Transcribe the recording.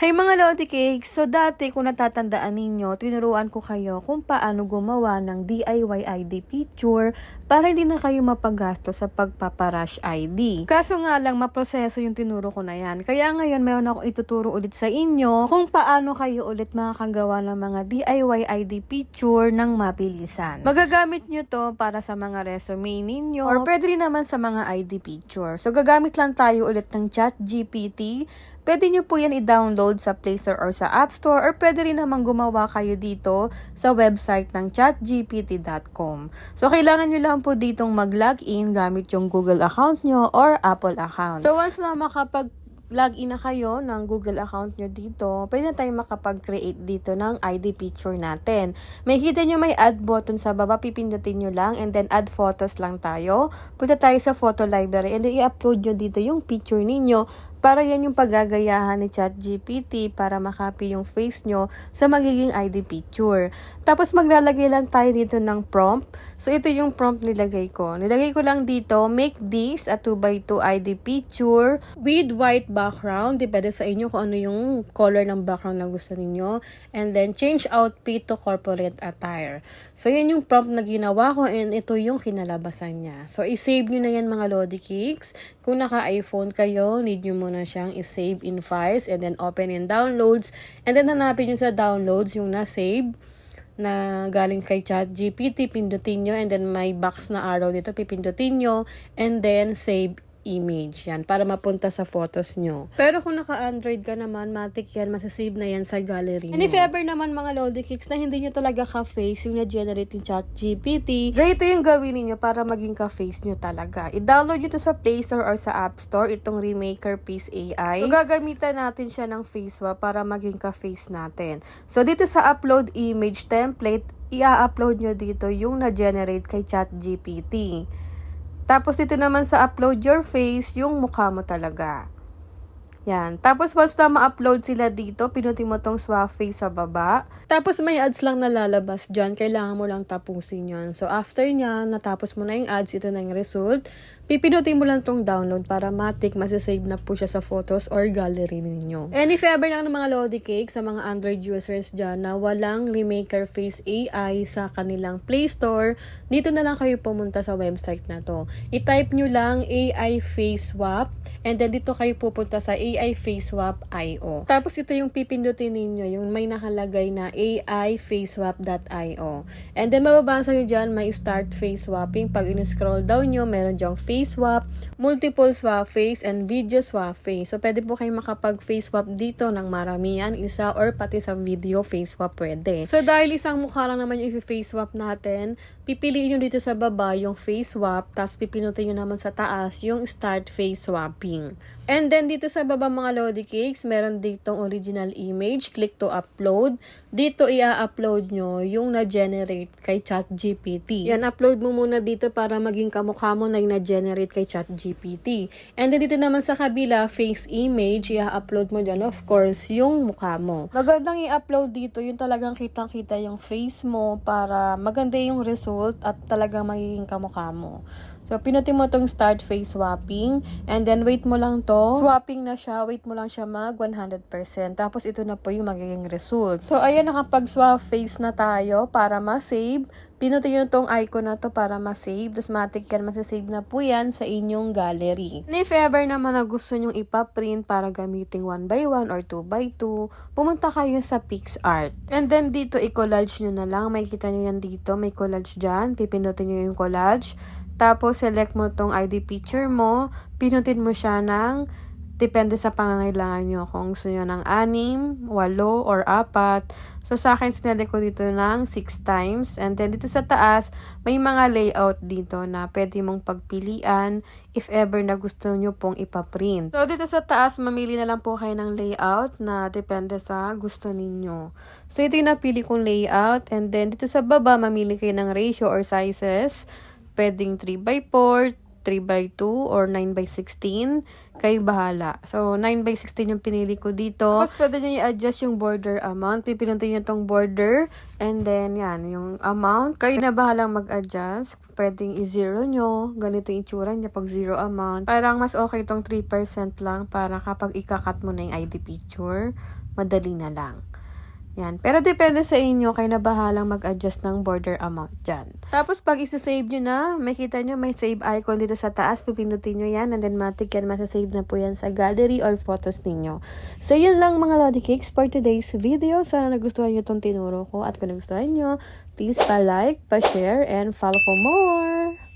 Hay mga Lodi Cakes! So dati kung natatandaan ninyo, tinuruan ko kayo kung paano gumawa ng DIY ID picture para hindi na kayo mapagasto sa pagpaparush ID. Kaso nga lang, maproseso yung tinuro ko na yan. Kaya ngayon, mayroon akong ituturo ulit sa inyo kung paano kayo ulit makakagawa ng mga DIY ID picture ng mabilisan. Magagamit nyo to para sa mga resume ninyo or pwede rin naman sa mga ID picture. So gagamit lang tayo ulit ng ChatGPT. Pwede nyo po yan i-download sa Play Store or sa App Store or pwede rin naman gumawa kayo dito sa website ng chatgpt.com. So, kailangan nyo lang po ditong mag-login gamit yung Google account nyo or Apple account. So, once na login na kayo ng Google account nyo dito, pwede na tayo makapag-create dito ng ID picture natin. May kita nyo may add button sa baba, pipindutin nyo lang and then add photos lang tayo. Punta tayo sa photo library and then i-upload nyo dito yung picture ninyo para yan yung paggagayahan ni ChatGPT para makopy yung face nyo sa magiging ID picture. Tapos maglalagay lang tayo dito ng prompt. So ito yung prompt nilagay ko. Nilagay ko lang dito, make this a 2x2 ID picture with white background. Depende sa inyo kung ano yung color ng background na gusto niyo. And then change outfit to corporate attire. So yan yung prompt na ginawa ko and ito yung kinalabasan niya. So i-save nyo na yan mga Lodi Cakes. Kung naka-iPhone kayo, need nyo muna siyang i-save in files and then open in downloads. And then hanapin nyo sa downloads yung na-save na galing kay ChatGPT, pindutin nyo and then may box na arrow dito, pipindutin nyo and then save image. Yan, para mapunta sa photos nyo. Pero kung naka-Android ka naman, matik yan, masasave na yan sa gallery mo. And if ever naman mga Lodi Cakes na hindi nyo talaga ka-face yung na-generate yung ChatGPT, ganito yung gawin niyo para maging ka-face nyo talaga. I-download nyo to sa Play Store or sa App Store, itong Remaker Face AI. So, gagamitan natin siya ng face swap para maging ka-face natin. So, dito sa Upload Image Template, i-upload nyo dito yung na-generate kay ChatGPT. Tapos dito naman sa upload your face, yung mukha mo talaga. Yan. Tapos once na ma-upload sila dito, pinutin mo tong swap face sa baba. Tapos may ads lang na lalabas dyan. Kailangan mo lang tapusin yan. So after nyan, natapos mo na yung ads, ito na yung result. Pipinutin mo lang tong download para matik, masasave na po siya sa photos or gallery ninyo. And if ever lang ng mga Lodi Cakes, sa mga Android users dyan na walang Remaker Face AI sa kanilang Play Store, dito na lang kayo pumunta sa website na to. I-type nyo lang AI Face Swap and then dito kayo pupunta sa AI Face Swap IO. Tapos ito yung pipindutin ninyo, yung may nakalagay na AIFaceSwap.io. And then mababasa nyo dyan, may start face swapping. Pag in-scroll down nyo, meron dyang face swap, multiple swap face, and video swap face. So, pwede po kayong makapag-face swap dito ng maramihan, isa, or pati sa video face swap pwede. So, dahil isang mukha lang naman yung face swap natin, pipiliin nyo dito sa baba yung face swap, tapos pipinutin nyo naman sa taas yung start face swapping. And then, dito sa baba mga Lodi Cakes, meron ditong original image. Click to upload. Dito, i-upload nyo yung na-generate kay ChatGPT. Yan, upload mo muna dito para maging kamukha mo na yung na-generate kay ChatGPT. And then, dito naman sa kabila, face image, i-upload mo dyan, of course, yung mukha mo. Magandang i-upload dito, yung talagang kitang-kita yung face mo para maganda yung result at talagang magiging kamukha mo. So, pinutin mo tong start face swapping and then wait mo lang to. Swapping na siya, wait mo lang siya mag 100%. Tapos, ito na po yung magiging result. So, ayan, nakapag-swap face na tayo para ma-save. Pinutin nyo tong icon na to para ma-save. Tapos, matik yan, masasave na po yan sa inyong gallery. And if ever naman na gusto nyong ipaprint para gamitin 1x1 or 2x2, pumunta kayo sa PixArt. And then, dito, i-collage nyo na lang. May kita nyo yan dito. May collage dyan. Pipinutin nyo yung collage. Tapos, select mo tong ID picture mo. Pinutin mo siya ng, depende sa pangangailangan nyo. Kung gusto nyo ng 6, 8, or 4. So, sa akin, sinelect ko dito ng 6 times. And then, dito sa taas, may mga layout dito na pwede mong pagpilian if ever na gusto nyo pong ipaprint. So, dito sa taas, mamili na lang po kayo ng layout na depende sa gusto ninyo. So, ito yung napili kong layout. And then, dito sa baba, mamili kayo ng ratio or sizes. Pwedeng 3x4, 3x2, or 9x16. Kayo bahala. So, 9x16 yung pinili ko dito. Tapos, pwede nyo i-adjust yung border amount. Pipilitin nyo itong border. And then, yan, yung amount. Kayo na bahalang mag-adjust. Pwedeng i-zero nyo. Ganito yung itsura niya pag zero amount. Parang mas okay itong 3% lang para kapag ikakat mo na yung ID picture. madali na lang. Yan. Pero depende sa inyo, kayo na bahalang mag-adjust ng border amount dyan. Tapos pag isa-save nyo na, makita nyo may save icon dito sa taas, pipinutin nyo yan, and then matik yan, masasave na po yan sa gallery or photos ninyo. So yun lang mga Lodi Cakes for today's video. Sana nagustuhan nyo itong tinuro ko, at kung nagustuhan nyo, please pa-like, pa-share, and follow for more!